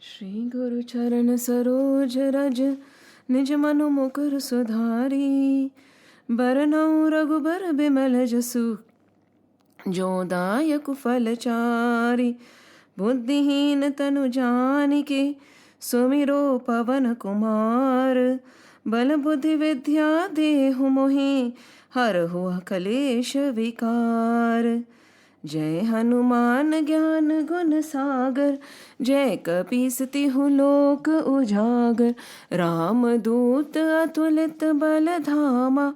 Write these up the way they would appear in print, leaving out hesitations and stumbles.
श्री गुरु चरण सरोज रज निज मनु मुकुर सुधारी। बरनउँ रघुबर बिमल जसु जो दायक फलचारी। बुद्धिहीन तनु जानिके सुमिरो पवन कुमार। बल बुद्धि विद्या देहु मोहि हरहु कलेश विकार। जय हनुमान ज्ञान गुण सागर जय कपीस तिहु लोक उजागर। राम दूत अतुलित बल धामा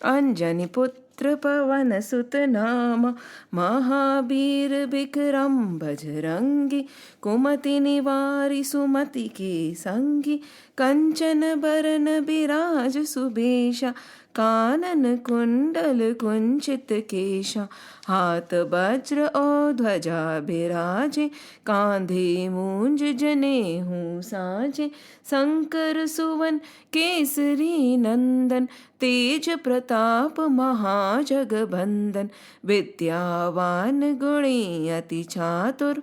अंजनी पुत्र पवन सुत नामा। महावीर विक्रम बजरंगी कुमति निवारी सुमति के संगी। कंचन बरन बिराज सुबेशा कानन कुंडल कुंचित केशा। हाथ वज्र और ध्वजा बिराजे कांधे मूंज जनेऊ साजे। शंकर सुवन केसरी नंदन तेज प्रताप महाजगबंदन। विद्यावान गुणी अति चातुर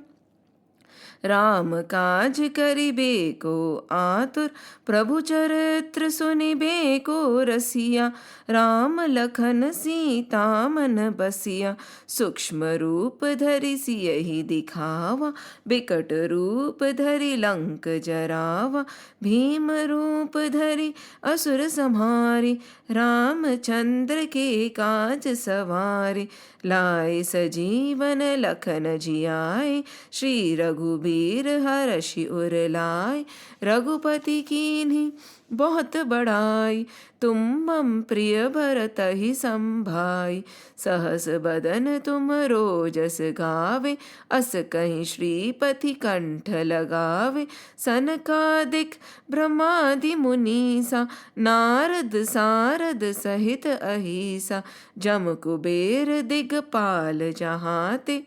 राम काज करिबे को आतुर। प्रभु चरित्र सुनिबे को रसिया राम लखन सीता मन बसिया। सूक्ष्म रूप धरि सियहि दिखावा बिकट रूप धरि लंक जरावा। भीम रूप धरि असुर संहारी रामचंद्र के काज सवारे। लाए सजीवन लखन जियाए श्री रघुबीर हरषि उर लाए। रघुपति कीन्ही बहुत बड़ाई तुम मम प्रिय भरतहि संभाई। सहस बदन तुम रोजस गावे अस कहीं श्रीपति कंठ लगावे। सनकादिक ब्रह्मादि मुनीसा नारद सारद सहित अहिसा। जम कुबेर दिगपाल जहाते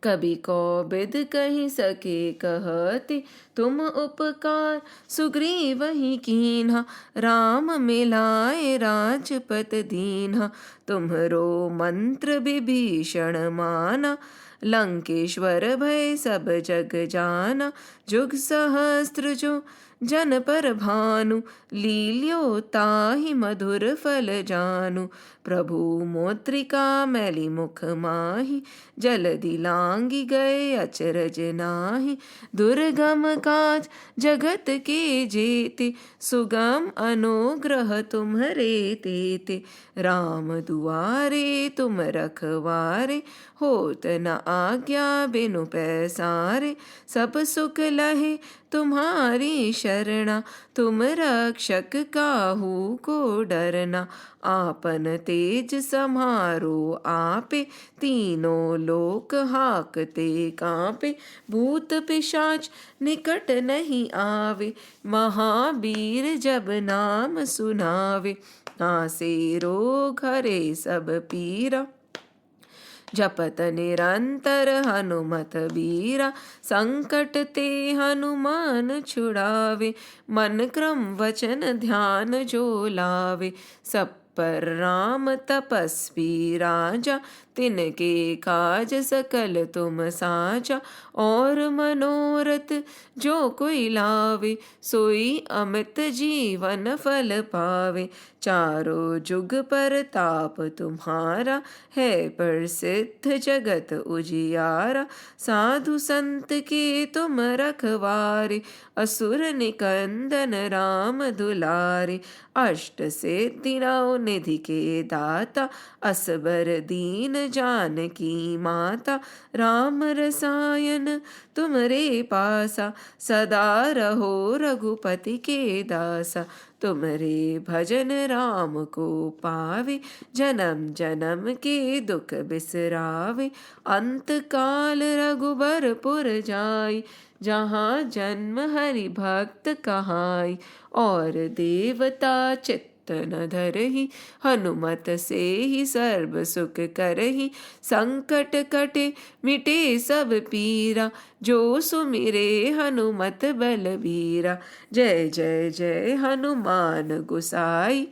कभी कौबिद कहीं सके कहते। तुम उपकार सुग्रीवहि कीन्हा राम मिलाए राजपत दीन्हा। तुम्हरो मंत्र विभीषण माना लंकेश्वर भय सब जग जाना। जुग सहस्त्र जो जन पर भानु लील्यो ताहि मधुर फल जानु। प्रभु मोत्रिका मैली मुख माहि जलधि लांगी गए अचरज नाहि। दुर्गम काज जगत के जेते सुगम अनुग्रह तुम्हरे तेते। राम दुआरे तुम रखवारे होत न आज्ञा बिनु पैसारे। सब सुख लहे तुम्हारी शरणा तुम रक्षक काहू को डरना। आपन तेज समारो आपे तीनों लोक हाकते कांपे। भूत पिशाच निकट नहीं आवे महावीर जब नाम सुनावे। नासे रोग हरे सब पीरा जपत निरंतर हनुमत बीरा। संकट ते हनुमान छुड़ावे मन क्रम वचन ध्यान जो लावे। सब पर राम तपस्वी राजा तिनके काज सकल तुम साजा। और मनोरथ जो कोई लावे सोई अमित जीवन फल पावे। चारों जुग पर ताप तुम्हारा है प्रसिद्ध जगत उजियारा। साधु संत के तुम रखवारे असुर निकंदन राम दुलारे। अष्ट सिद्धि नौ निधि के दाता असबर दीन जानकी माता। राम रसायन तुमरे पासा सदा रहो रघुपति के दासा। तुमरे भजन राम को पावे जन्म जन्म के दुख बिसरावे। अंत काल रघुबर पुर जाई जहाँ जन्म हरि भक्त कहाई। और देवता चित्त न धरहि हनुमत से ही सर्व सुख करहि। संकट कटे मिटे सब पीरा जो सुमिरे हनुमत बलबीरा। जय जय जय हनुमान गोसाई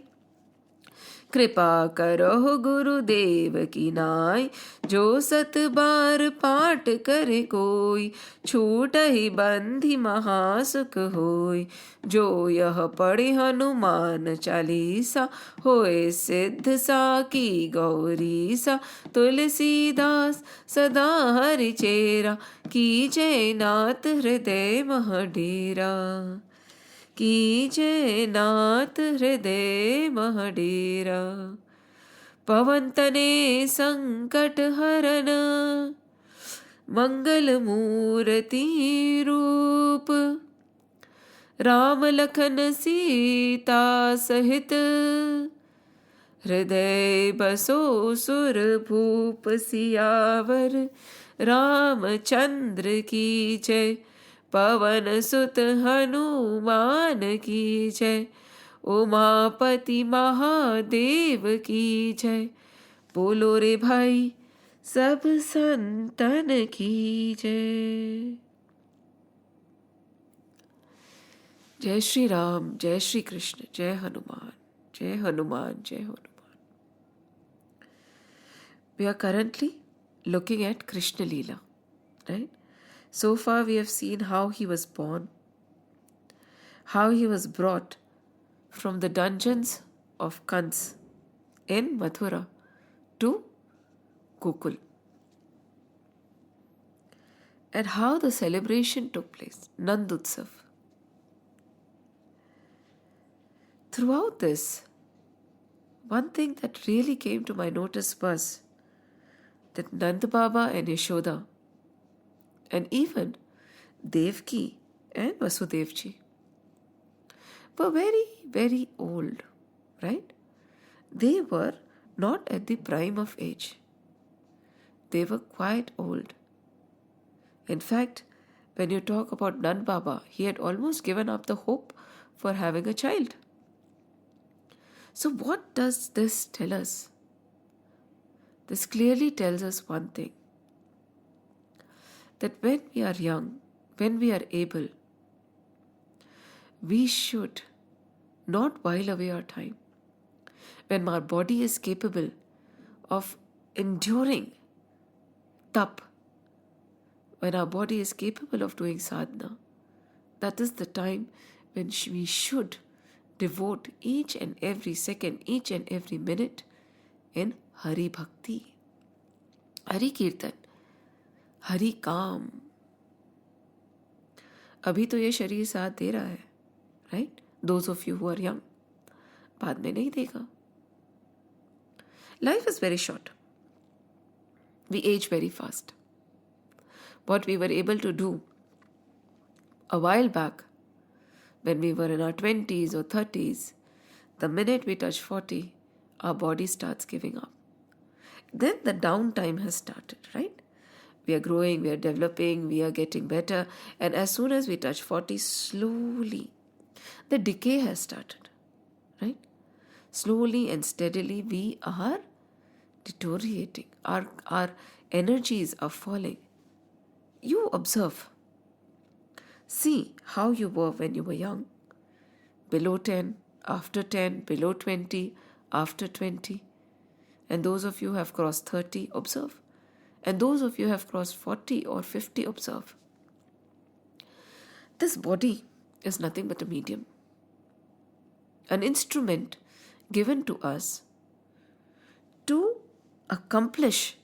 कृपा करो गुरुदेव की नाय, जो सत बार पाठ करे कोई, छूट ही बंधि महासुख होय। जो यह पढ़े हनुमान चालीसा, होए सिद्ध साकी गौरीसा। तुलसीदास सदा हरि चेरा, कीजे नाथ हृदय मह डेरा। कीजे नाथ हृदय मह डेरा। पवन तने संकट हरन, मंगल मूर्ति रूप। राम लखन सीता सहित, हृदय बसो सुर भूप। सियावर रामचंद्र की जय, पवन सुत हनुमान की जय। उमापति महादेव की जय, बोलो रे भाई सब संतन की जय। जय श्री राम, जय श्री कृष्ण, जय हनुमान, जय हनुमान, जय Hanuman. We are currently looking at Krishna Leela, right? So far we have seen how he was born, how he was brought from the dungeons of Kans in Mathura to Gokul, and how the celebration took place, Nandutsav. Throughout this, one thing that really came to my notice was that Nand Baba and Yashoda, and even Devki and Vasudevji, were very, very old, right? They were not at the prime of age. They were quite old. In fact, when you talk about Nand Baba, he had almost given up the hope for having a child. So what does this tell us? This clearly tells us one thing, that when we are young, when we are able, we should not while away our time. When our body is capable of enduring tap, when our body is capable of doing sadhana, that is the time when we should devote each and every second, each and every minute in Hari Bhakti, Hari Kirtan, Hari Kam. अभी तो ये शरीर साथ दे रहा है, right? Those of you who are young, बाद में नहीं देगा. Life is very short. We age very fast. What we were able to do a while back, when we were in our 20s or 30s, the minute we touch 40, our body starts giving up. Then the downtime has started, right? We are growing, we are developing, we are getting better, and as soon as we touch 40, slowly, the decay has started, right? Slowly and steadily, we are deteriorating. Our energies are falling. You observe. See how you were when you were young. Below 10, after 10, below 20, after 20. And those of you who have crossed 30, observe. And those of you who have crossed 40 or 50, observe. This body is nothing but a medium. An instrument given to us to accomplish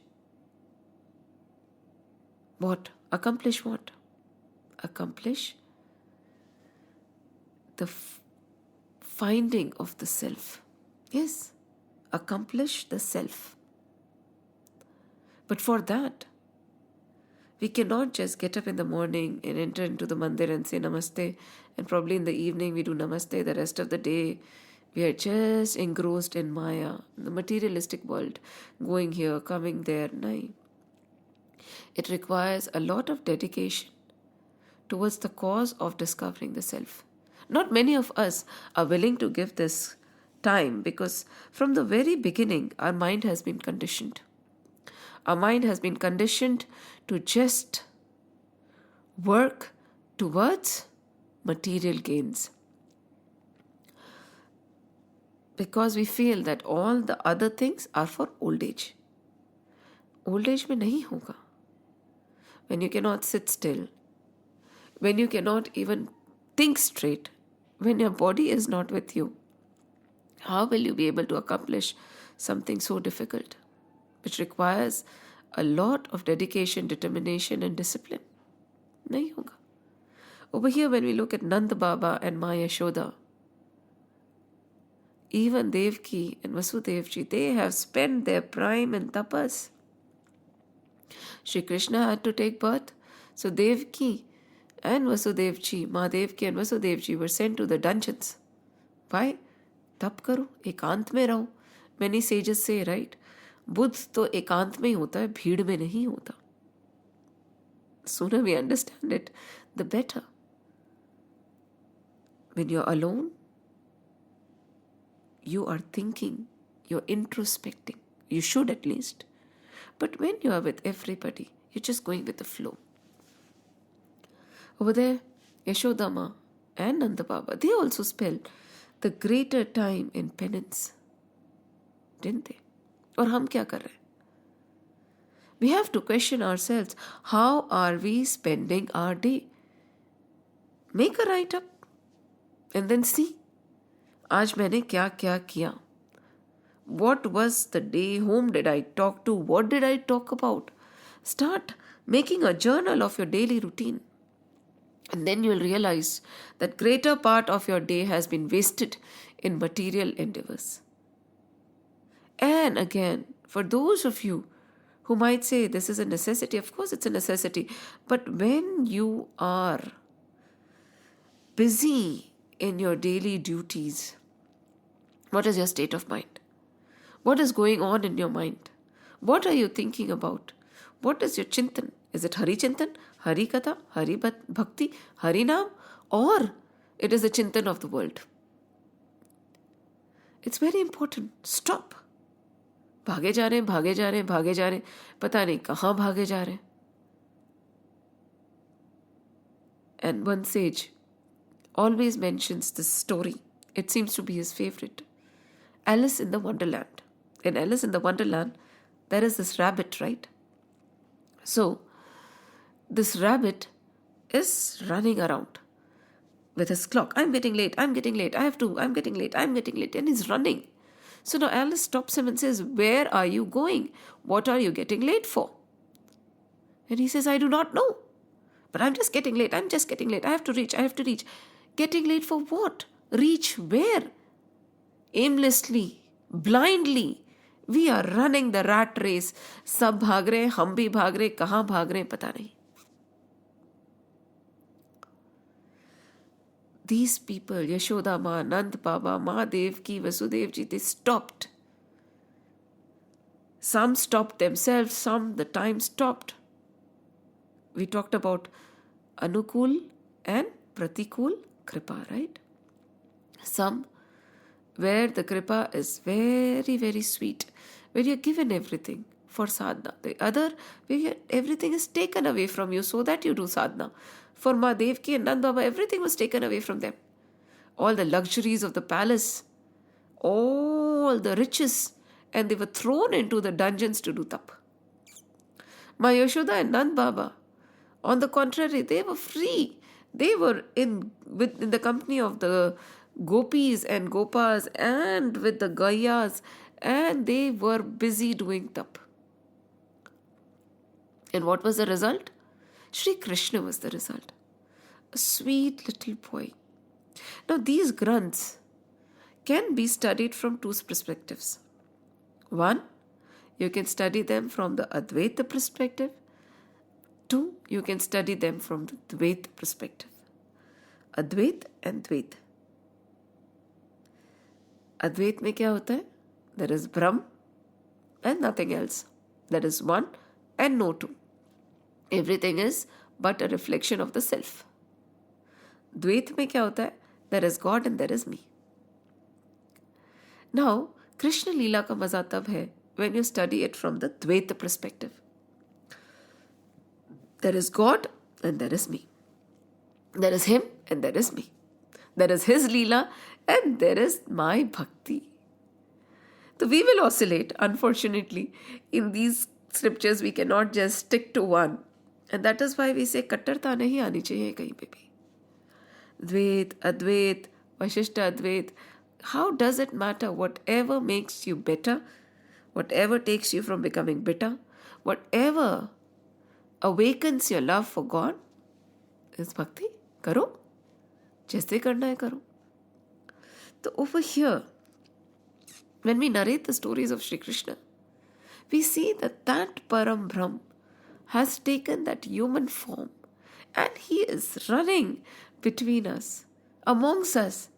what? Accomplish what? Accomplish the finding of the self. Yes, accomplish the self. But for that, we cannot just get up in the morning and enter into the mandir and say namaste, and probably in the evening we do namaste. The rest of the day we are just engrossed in Maya, the materialistic world, going here, coming there. No. It requires a lot of dedication towards the cause of discovering the self. Not many of us are willing to give this time, because from the very beginning our mind has been conditioned. Our mind has been conditioned to just work towards material gains. Because we feel that all the other things are for old age. Old age में नहीं होगा. When you cannot sit still, when you cannot even think straight, when your body is not with you, how will you be able to accomplish something so difficult, which requires a lot of dedication, determination and discipline? नहीं होगा. Over here, when we look at Nand Baba and Ma Yashoda, even Devki and Vasudevji, they have spent their prime in tapas. Shri Krishna had to take birth, so Devki and Vasudevji, Ma Devki and Vasudevji were sent to the dungeons. Why? तप करो, एकांत में रहो. Many sages say, right? Buddha तो एकांत में ही होता है, भीड़ में नहीं होता. Sooner we understand it, the better. When you're alone, you are thinking, you're introspecting. You should at least. But when you are with everybody, you're just going with the flow. Over there, Yashodama and Nanda Baba, they also spent the greater time in penance. Didn't they? और हम क्या कर रहे हैं? We have to question ourselves. How are we spending our day? Make a write-up and then see. आज मैंने क्या क्या किया? What was the day? Whom did I talk to? What did I talk about? Start making a journal of your daily routine. And then you'll realize that greater part of your day has been wasted in material endeavors. And again, for those of you who might say this is a necessity, of course it's a necessity. But when you are busy in your daily duties, what is your state of mind? What is going on in your mind? What are you thinking about? What is your chintan? Is it Hari Chintan, Hari Katha, Hari Bhakti, Hari Naam? Or it is the chintan of the world? It's very important. Stop. भागे जा रहे हैं, भागे जा रहे हैं, भागे जा रहे हैं. पता नहीं कहाँ भागे जा रहे हैं. And one sage always mentions this story. It seems to be his favorite. Alice in the Wonderland. In Alice in the Wonderland, there is this rabbit, right? So, this rabbit is running around with his clock. I'm getting late, I'm getting late, I have to, I'm getting late, I'm getting late. And he's running. So now Alice stops him and says, where are you going? What are you getting late for? And he says, I do not know. But I'm just getting late, I'm just getting late. I have to reach, I have to reach. Getting late for what? Reach where? Aimlessly, blindly. We are running the rat race. सब भाग रहे, हम भी भाग रहे, कहाँ भाग रहे पता नहीं. These people, Yashoda Ma, Nand Baba, Ma Devki, Vasudevji, they stopped. Some stopped themselves, some the time stopped. We talked about Anukul and Pratikul Kripa, right? Some where the Kripa is very, very sweet, where you're given everything for sadhana. The other, where everything is taken away from you so that you do sadhana. For Ma Devki and Nand Baba, everything was taken away from them. All the luxuries of the palace, all the riches, and they were thrown into the dungeons to do tap. Ma Yashoda and Nand Baba, on the contrary, they were free. They were in the company of the gopis and gopas and with the gayas, and they were busy doing tap. And what was the result? Shri Krishna was the result. A sweet little boy. Now these granths can be studied from two perspectives. One, you can study them from the Advaita perspective. Two, you can study them from the Dvaita perspective. Advait and Dvait. Advait में क्या होता है? There is Brahm and nothing else. There is one and no two. Everything is but a reflection of the self. Dvait में क्या होता है? There is God and there is me. Now, Krishna Leela का मजा तब है when you study it from the Dvaita perspective. There is God and there is me. There is him and there is me. There is his Leela and there is my bhakti. So we will oscillate, unfortunately. In these scriptures, we cannot just stick to one. And that is why we say कट्टरता नहीं आनी चाहिए कहीं पे भी. Dvait, Advait, Vashishta Advait. How does it matter? Whatever makes you better, whatever takes you from becoming bitter, whatever awakens your love for God is bhakti. करो. जैसे करना है करो. So over here, when we narrate the stories of Sri Krishna, we see that Param Brahm has taken that human form and he is running between us, amongst us.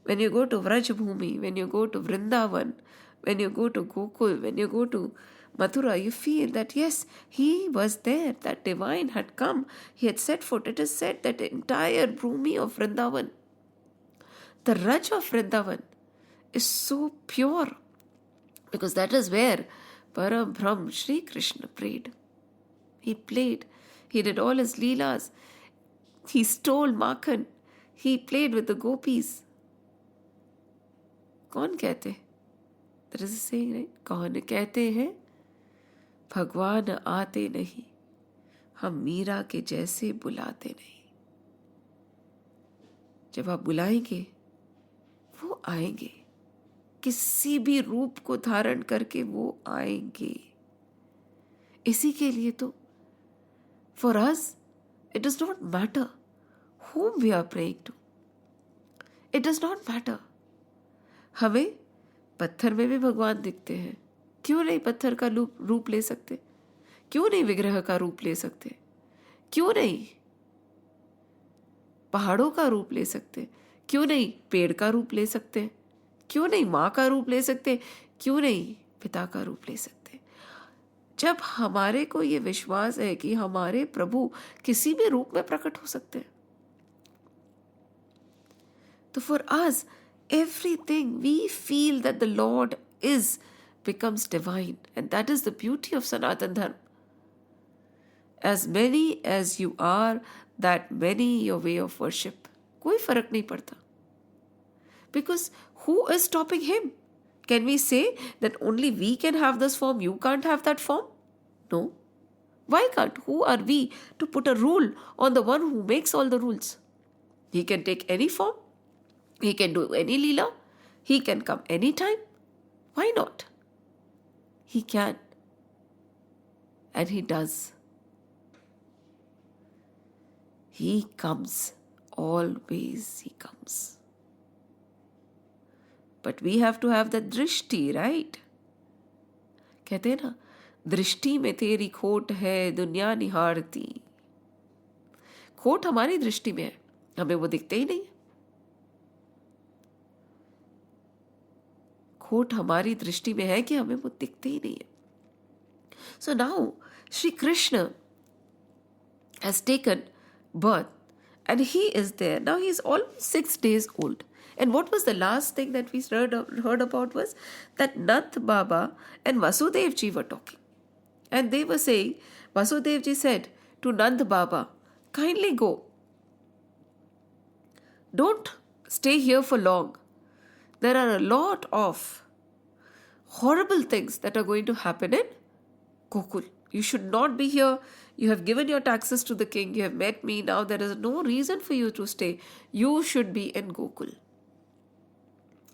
When you go to Vrajabhumi, when you go to Vrindavan, when you go to Gokul, when you go to Mathura, you feel that yes, he was there, that divine had come, he had set foot. It is said that the entire Bhumi of Vrindavan, the Raj of Vrindavan, is so pure because that is where Param Brahm Sri Krishna prayed. He played, he did all his leelas, he stole Makhan, he played with the gopis. कौन कहते? There is a saying, right? कौन कहते हैं भगवान आते नहीं, हम मीरा के जैसे बुलाते नहीं. जब आप बुलाएंगे वो आएंगे, किसी भी रूप को धारण करके वो आएंगे. इसी के लिए तो for us it does not matter whom we are praying to. It does not matter. हमें पत्थर में भी भगवान दिखते हैं. क्यों नहीं पत्थर का रूप ले सकते? क्यों नहीं विग्रह का रूप ले सकते? क्यों नहीं पहाड़ों का रूप ले सकते? क्यों नहीं पेड़ का रूप ले सकते? क्यों नहीं माँ का रूप ले सकते? क्यों नहीं पिता का रूप ले सकते? जब हमारे को ये विश्वास है कि हमारे प्रभु किसी भी रूप में प्रकट हो सकते हैं, तो for us everything we feel that the Lord becomes divine, and that is the beauty of Sanatan Dharma. As many as you are, that many your way of worship. कोई फर्क नहीं पड़ता. Because who is stopping him? Can we say that only we can have this form, you can't have that form? No. Why can't? Who are we to put a rule on the one who makes all the rules? He can take any form. He can do any leela. He can come anytime. Why not? He can. And he does. He comes. Always he comes. But we have to have the drishti, right? कहते हैं ना, दृष्टि में तेरी खोट है दुनिया निहारती. खोट हमारी दृष्टि में है, हमें वो दिखते ही नहीं. खोट हमारी दृष्टि में है कि हमें वो दिखते ही नहीं है. So now Shri Krishna has taken birth and he is there. Now he is almost 6 days old. And what was the last thing that we heard about was that Nath Baba and Vasudev ji were talking. And they were saying, Vasudev ji said to Nand Baba, kindly go. Don't stay here for long. There are a lot of horrible things that are going to happen in Gokul. You should not be here. You have given your taxes to the king. You have met me. Now there is no reason for you to stay. You should be in Gokul.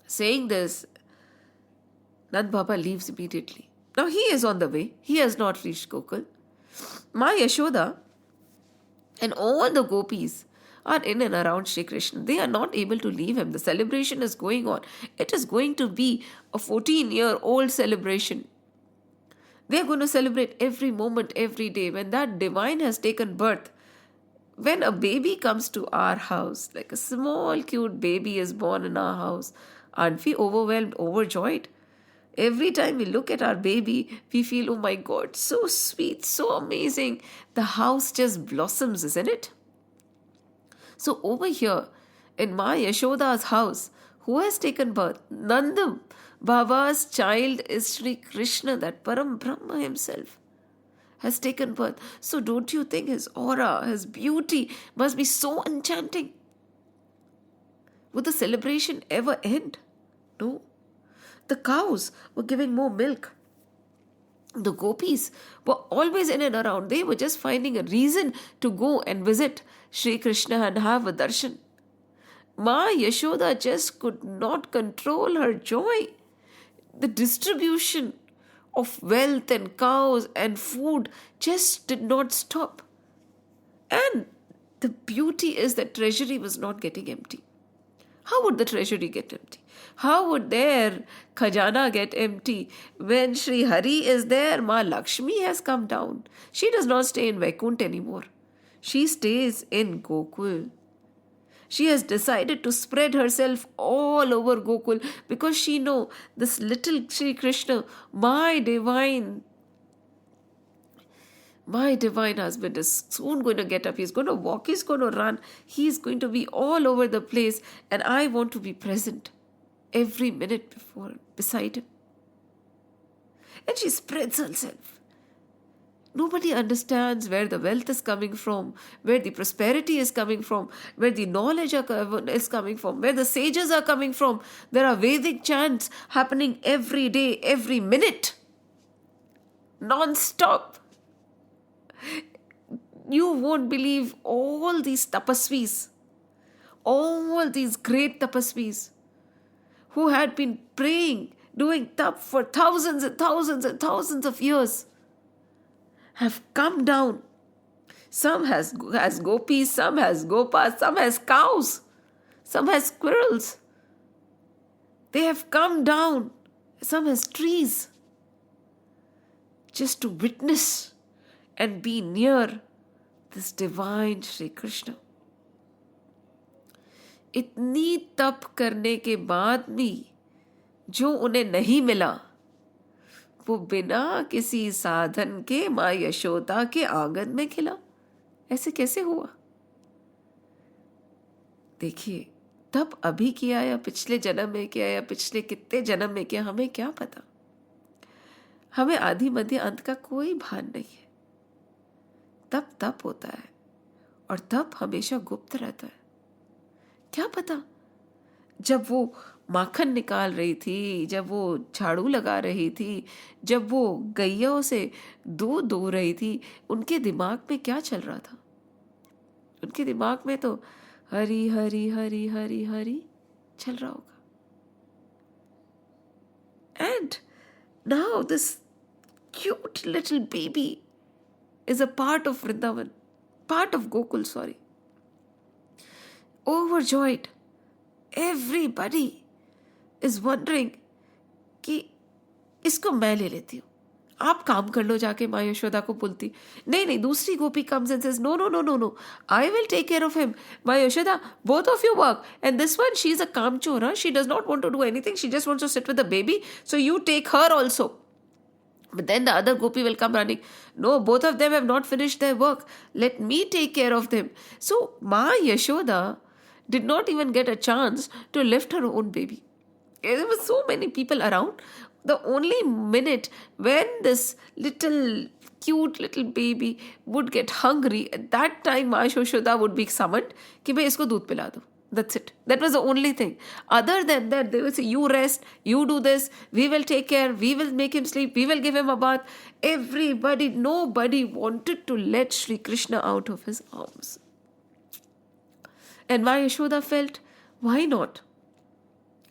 Saying this, Nand Baba leaves immediately. Now he is on the way. He has not reached Gokul. Ma Yashoda and all the gopis are in and around Shri Krishna. They are not able to leave him. The celebration is going on. It is going to be a 14-year-old celebration. They are going to celebrate every moment, every day. When that divine has taken birth, when a baby comes to our house, like a small cute baby is born in our house, aren't we overwhelmed, overjoyed? Every time we look at our baby, we feel, oh my God, so sweet, so amazing. The house just blossoms, isn't it? So over here, in Ma Yashoda's house, who has taken birth? Nanda Baba's child is Sri Krishna, that Param Brahma himself has taken birth. So don't you think his aura, his beauty must be so enchanting? Would the celebration ever end? No. The cows were giving more milk. The gopis were always in and around. They were just finding a reason to go and visit Sri Krishna and have a darshan. Ma Yashoda just could not control her joy. The distribution of wealth and cows and food just did not stop. And the beauty is that treasury was not getting empty. How would the treasury get empty? How would their khajana get empty? When Sri Hari is there, Ma Lakshmi has come down. She does not stay in Vaikunt anymore. She stays in Gokul. She has decided to spread herself all over Gokul because she knows this little Sri Krishna, my divine husband, is soon going to get up. He's going to walk, he's going to run, he's going to be all over the place, and I want to be present every minute beside him. And she spreads herself. Nobody understands where the wealth is coming from, where the prosperity is coming from, where the knowledge is coming from, where the sages are coming from. There are Vedic chants happening every day, every minute, non-stop. You won't believe all these tapasvis, all these great tapasvis who had been praying, doing tap for thousands and thousands and thousands of years have come down. Some has gopis, some has gopas, some has cows, some has squirrels. They have come down. Some has trees, just to witness and be near this divine Shri Krishna. इतनी तप करने के बाद भी जो उन्हें नहीं मिला, वो बिना किसी साधन के माँ यशोदा के आंगन में खिला. ऐसे कैसे हुआ? देखिए, तब अभी किया या पिछले जन्म में किया या पिछले कितने जन्म में किया, हमें क्या पता. हमें आदि मध्य अंत का कोई भान नहीं है. तब तप होता है और तप हमेशा गुप्त रहता है. क्या पता जब वो माखन निकाल रही थी, जब वो झाड़ू लगा रही थी, जब वो गैयों से दूध दो रही थी, उनके दिमाग में क्या चल रहा था? उनके दिमाग में तो हरी हरी हरी हरी हरी चल रहा होगा. And now this cute little baby is a part of Vrindavan, part of Gokul, sorry. Overjoyed. Everybody is wondering कि इसको मैं ले लेती हूँ. आप काम कर लो जाके, माँ यशोदा को बोलती. नहीं, दूसरी गोपी comes and says, no. I will take care of him. माँ Yashoda, both of you work. And this one, she is a kamchor. Huh? She does not want to do anything. She just wants to sit with the baby. So you take her also. But then the other gopi will come running. No, both of them have not finished their work. Let me take care of them. So Ma Yashoda did not even get a chance to lift her own baby. There were so many people around. The only minute when this cute little baby would get hungry, at that time Ma Yashoda would be summoned कि मैं इसको दूध पिला दूँ. That's it. That was the only thing. Other than that, they will say, you rest, you do this, we will take care, we will make him sleep, we will give him a bath. Nobody wanted to let Sri Krishna out of his arms. And Ma Yashoda felt, why not?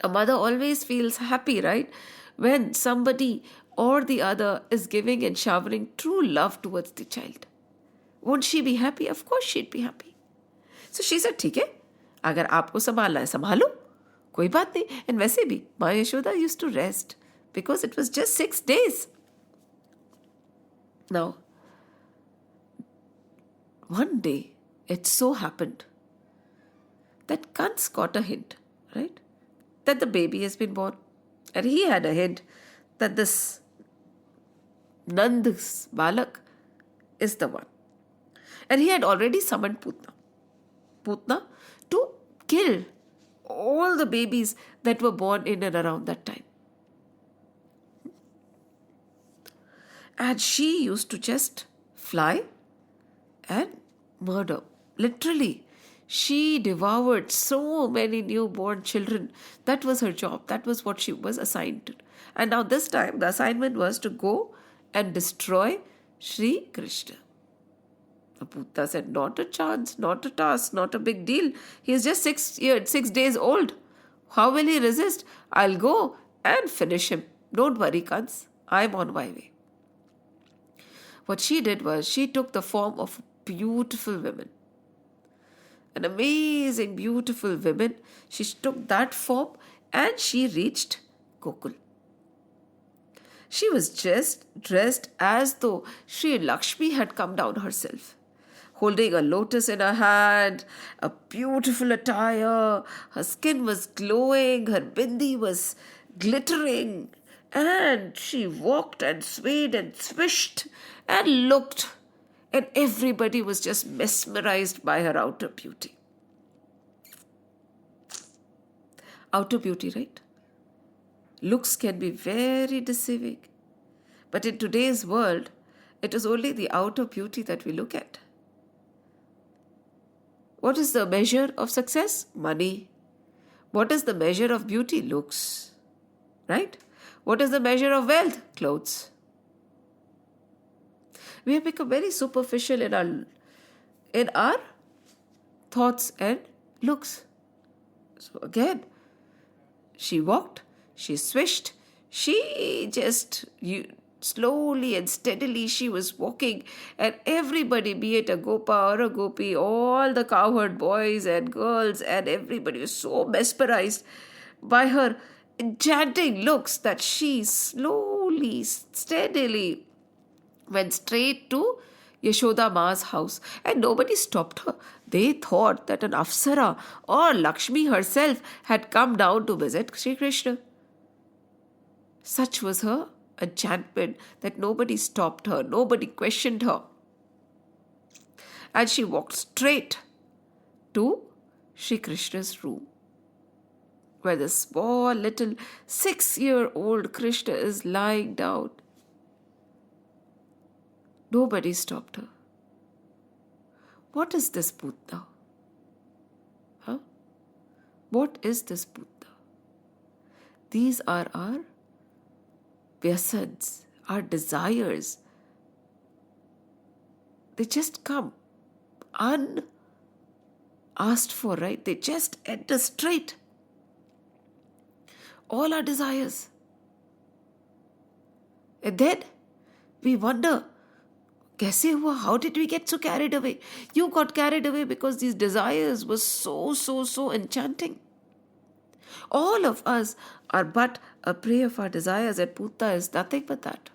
A mother always feels happy, right? When somebody or the other is giving and showering true love towards the child. Won't she be happy? Of course she'd be happy. So she said, ठीक है, अगर आपको संभालना है संभालो, कोई बात नहीं. And वैसे भी माँ Yashoda used to rest because it was just 6 days. Now, one day it so happened that Kans got a hint, right? That the baby has been born. And he had a hint that this Nand's balak is the one. And he had already summoned Putana to kill all the babies that were born in and around that time. And she used to just fly and murder. Literally, she devoured so many newborn children. That was her job. That was what she was assigned to. And now this time the assignment was to go and destroy Sri Krishna. Putana said, not a chance, not a task, not a big deal. He is just 6 days old. How will he resist? I'll go and finish him. Don't worry, Kans. I'm on my way. What she did was she took the form of beautiful women. An amazing, beautiful women. She took that form and she reached Gokul. She was just dressed as though Sri Lakshmi had come down herself, holding a lotus in her hand, a beautiful attire. Her skin was glowing, her bindi was glittering, and she walked and swayed and swished and looked, and everybody was just mesmerized by her outer beauty. Outer beauty, right? Looks can be very deceiving. But in today's world, it is only the outer beauty that we look at. What is the measure of success? Money. What is the measure of beauty? Looks. Right? What is the measure of wealth? Clothes. We have become very superficial in our thoughts and looks. So again, she walked, she swished, she just slowly and steadily she was walking, and everybody, be it a gopa or a gopi, all the cowherd boys and girls and everybody was so mesmerized by her enchanting looks that she slowly, steadily went straight to Yashoda Ma's house, and nobody stopped her. They thought that an Apsara or Lakshmi herself had come down to visit Sri Krishna. Such was her enchantment that nobody stopped her, nobody questioned her. And she walked straight to Sri Krishna's room, where the small little 6-year-old Krishna is lying down. Nobody stopped her. What is this Putana? Huh? What is this Putana? These are our vyasans, our desires. They just come unasked for, right? They just enter straight. All our desires. And then we wonder, kaise hua? How did we get so carried away? You got carried away because these desires were so enchanting. All of us are but a prey of our desires, and Putana is nothing but that.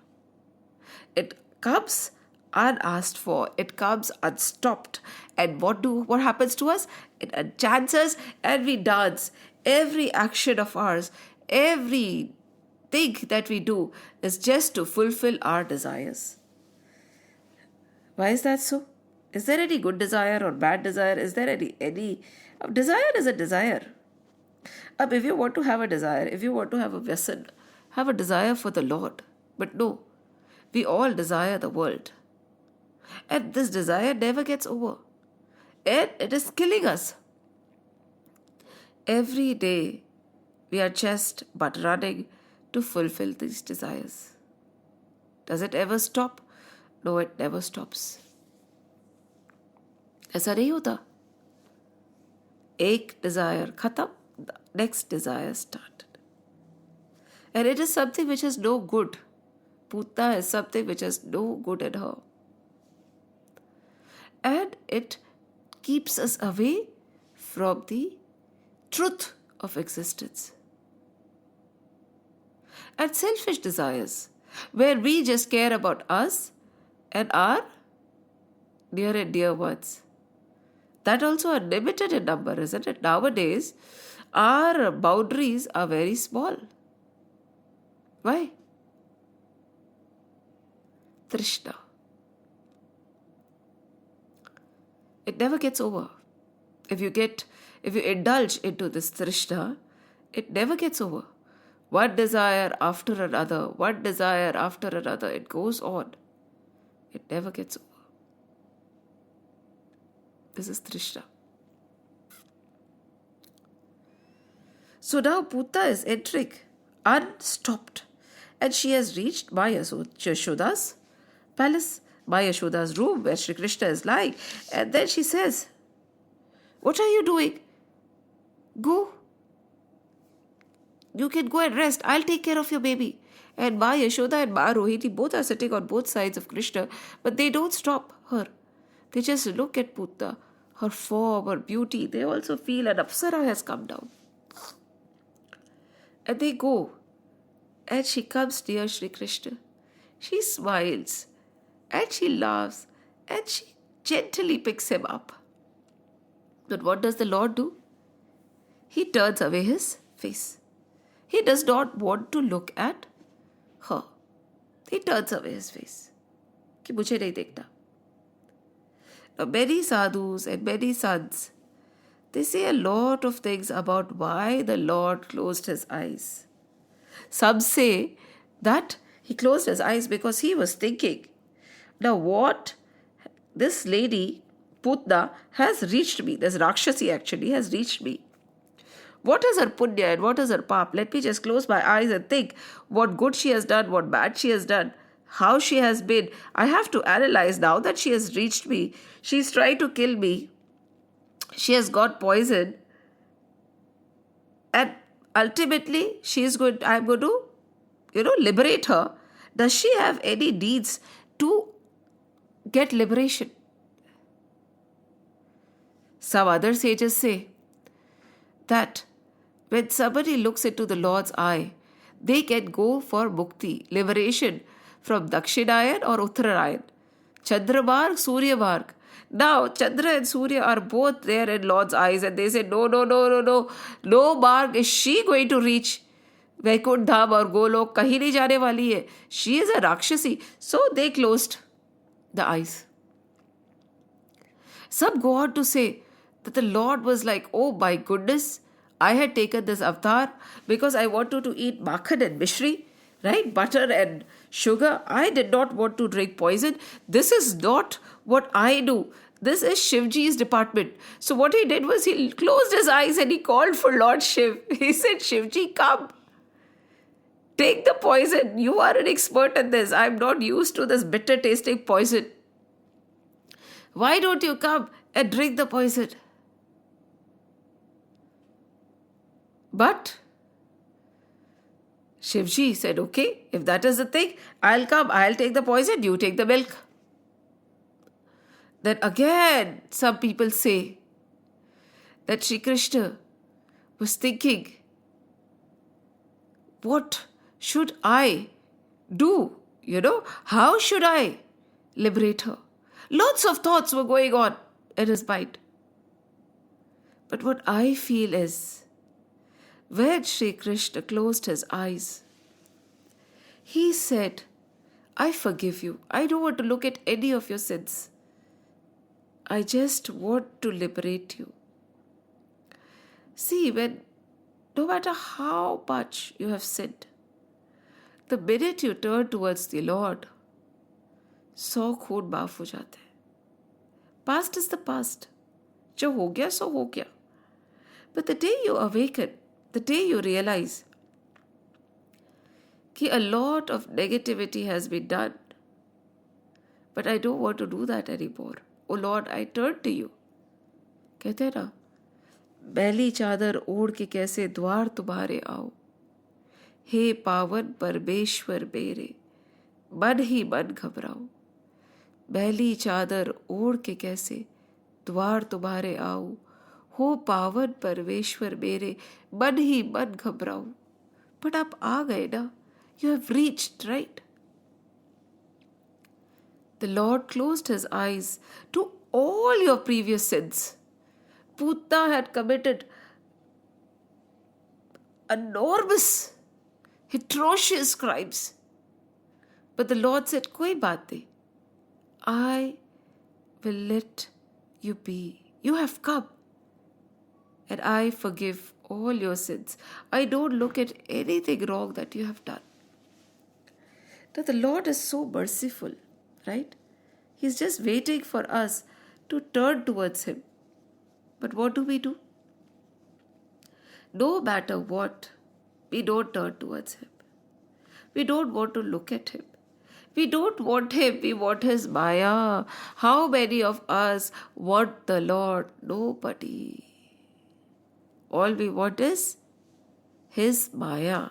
It comes unasked for, it comes unstopped. And what happens to us? It enchants us and we dance. Every action of ours, everything that we do is just to fulfill our desires. Why is that so? Is there any good desire or bad desire? Is there any desire is a desire. If you want to have a desire, if you want to have a vyasan, have a desire for the Lord. But no, we all desire the world. And this desire never gets over. And it is killing us. Every day, we are just but running to fulfill these desires. Does it ever stop? No, it never stops. ऐसा नहीं होता. एक desire खत्म, the next desire started. And it is something which is no good. Putana is something which is no good in her. And it keeps us away from the truth of existence. And selfish desires, where we just care about us and our near and dear ones. That also are limited in number, isn't it? Nowadays, our boundaries are very small. Why? Trishna. It never gets over. If you indulge into this Trishna, it never gets over. One desire after another, one desire after another, it goes on. It never gets over. This is Trishna. So now Putana is entering unstopped. And she has reached by Yashoda's palace, by Yashoda's room where Shri Krishna is lying. And then she says, "What are you doing? Go. You can go and rest. I'll take care of your baby." And Ma Yashoda and Ma Rohini both are sitting on both sides of Krishna, but they don't stop her. They just look at Putana, her form, her beauty. They also feel an Apsara has come down. And they go. And she comes near Shri Krishna. She smiles and she laughs and she gently picks him up. But what does the Lord do? He turns away his face. He does not want to look at her. He turns away his face. कि मुझे नहीं देखना. Now many sadhus and many sons, they say a lot of things about why the Lord closed his eyes. Some say that he closed his eyes because he was thinking, now what this lady, Putana, has reached me, this Rakshasi actually has reached me. What is her punya and what is her pap? Let me just close my eyes and think what good she has done, what bad she has done, how she has been. I have to analyze now that she has reached me. She's trying to kill me. She has got poison. And ultimately, I'm going to, liberate her. Does she have any deeds to get liberation? Some other sages say that when somebody looks into the Lord's eye, they can go for mukti, liberation from Dakshinayan or Uttararayan. Chandramarg, Suryamarg. Now, Chandra and Surya are both there in Lord's eyes and they say, no. No marg is she going to reach Vaikunth Dham or Golok. Kahin nahi jaane wali hai. She is a Rakshasi. So they closed the eyes. Some go on to say that the Lord was like, oh my goodness, I had taken this avatar because I wanted to eat makhan and mishri, right? Butter and sugar. I did not want to drink poison. This is not what I do. This is Shivji's department. So what he did was he closed his eyes and he called for Lord Shiv. He said, Shivji, come. Take the poison. You are an expert in this. I'm not used to this bitter tasting poison. Why don't you come and drink the poison? But Shivji said, okay, if that is the thing, I'll come, I'll take the poison, you take the milk. Then again, some people say that Shri Krishna was thinking, what should I do? How should I liberate her? Lots of thoughts were going on in his mind. But what I feel is, when Shri Krishna closed his eyes, he said, I forgive you. I don't want to look at any of your sins. I just want to liberate you. See, no matter how much you have sinned, the minute you turn towards the Lord, 100 खून माफ हो जाते हैं. Past is the past. जो हो गया सो हो गया. But the day you awaken, the day you realize that a lot of negativity has been done, but I don't want to do that anymore. Oh Lord, I turn to you. कहते हैं ना, मैली चादर ओढ़ के कैसे द्वार तुम्हारे आओ, हे पावन परमेश्वर मेरे, मन ही मन घबराओ. मैली चादर ओढ़ के कैसे द्वार तुम्हारे आओ, हो पावन परमेश्वर मेरे, मन ही मन घबराओ. But आप आ गए ना. You have reached, right? The Lord closed his eyes to all your previous sins. Putana had committed enormous, atrocious crimes. But the Lord said, koi baat nahi. I will let you be. You have come. And I forgive all your sins. I don't look at anything wrong that you have done. Now the Lord is so merciful, right? He's just waiting for us to turn towards him. But what do? No matter what, we don't turn towards him. We don't want to look at him. We don't want him. We want his Maya. How many of us want the Lord? Nobody. All we want is his Maya.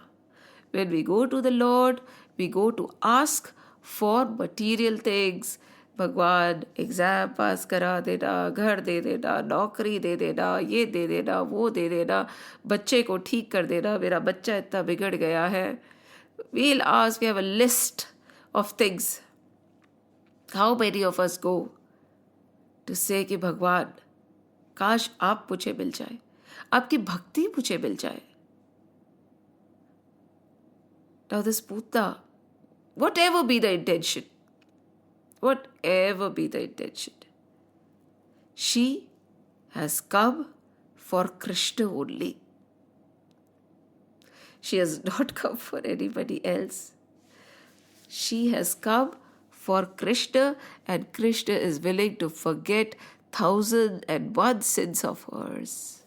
When we go to the Lord, we go to ask for material things. भगवान exam पास करा देना, घर दे देना, नौकरी दे देना, ये दे देना, वो दे देना, बच्चे को ठीक कर देना, मेरा बच्चा इतना बिगड़ गया है. We'll ask, we have a list of things. How many of us go to say कि भगवान काश आप मुझे मिल जाए, आपकी भक्ति मुझे मिल जाए. Now this Putana, whatever be the intention, she has come for Krishna only. She has not come for anybody else. She has come for Krishna, and Krishna is willing to forget 1,001 sins of hers.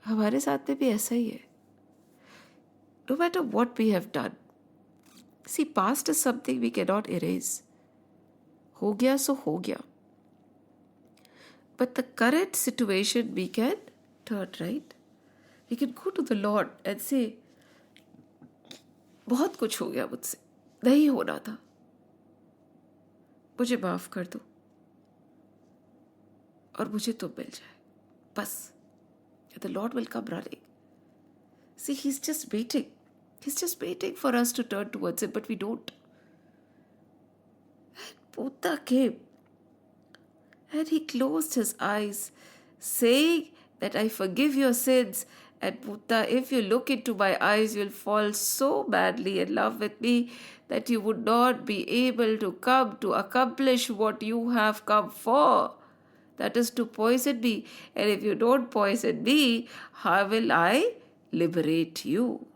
हमारे साथ में भी ऐसा ही है. No matter what we have done. See, past is something we cannot erase. हो गया सो हो गया. But the current situation we can turn, right? We can go to the Lord and say, बहुत कुछ हो गया मुझसे, नहीं होना था, मुझे माफ कर दो और मुझे तुम मिल जाए, बस. The Lord will come running. See, He's just waiting. He's just waiting for us to turn towards Him, but we don't. And Putana came and he closed his eyes, saying that I forgive your sins. And Putana, if you look into my eyes, you'll fall so madly in love with me that you would not be able to come to accomplish what you have come for. That is to poison me. And if you don't poison me, how will I liberate you?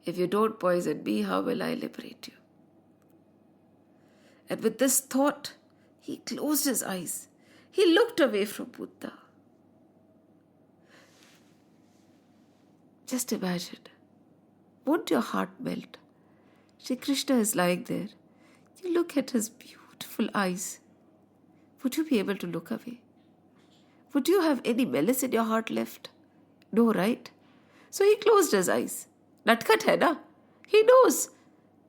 If you don't poison me, how will I liberate you? And with this thought, he closed his eyes. He looked away from Putana. Just imagine. Won't your heart melt? Shri Krishna is lying there. You look at his beautiful eyes. Would you be able to look away? Would you have any malice in your heart left? No, right? So he closed his eyes. Natkat hai na? He knows.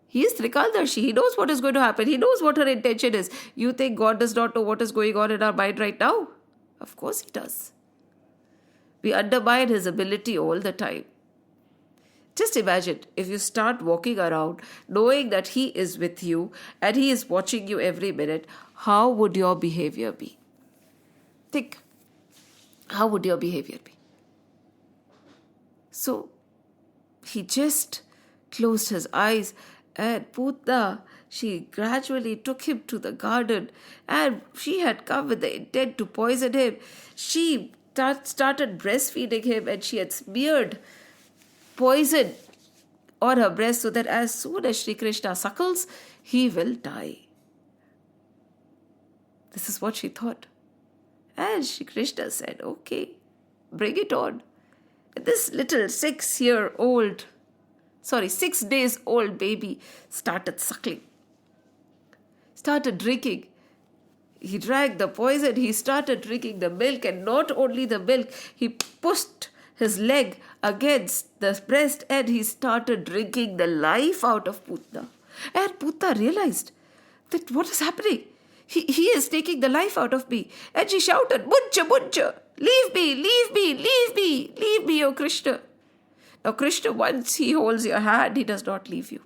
He is Trikaldarshi. He knows what is going to happen. He knows what her intention is. You think God does not know what is going on in our mind right now? Of course He does. We undermine His ability all the time. Just imagine if you start walking around knowing that He is with you and He is watching you every minute, how would your behavior be? Think. How would your behavior be? So, he just closed his eyes, and Putana, she gradually took him to the garden, and she had come with the intent to poison him. She started breastfeeding him, and she had smeared poison on her breast so that as soon as Shri Krishna suckles, he will die. This is what she thought. And Shri Krishna said, okay, bring it on. And this little 6 days old baby started suckling, started drinking. He drank the poison, he started drinking the milk, and not only the milk, he pushed his leg against the breast and he started drinking the life out of Putana. And Putana realized that what is happening? He is taking the life out of me. And she shouted, Muncha, Muncha, leave me, leave me, leave me, leave me, O Krishna. Now Krishna, once he holds your hand, he does not leave you.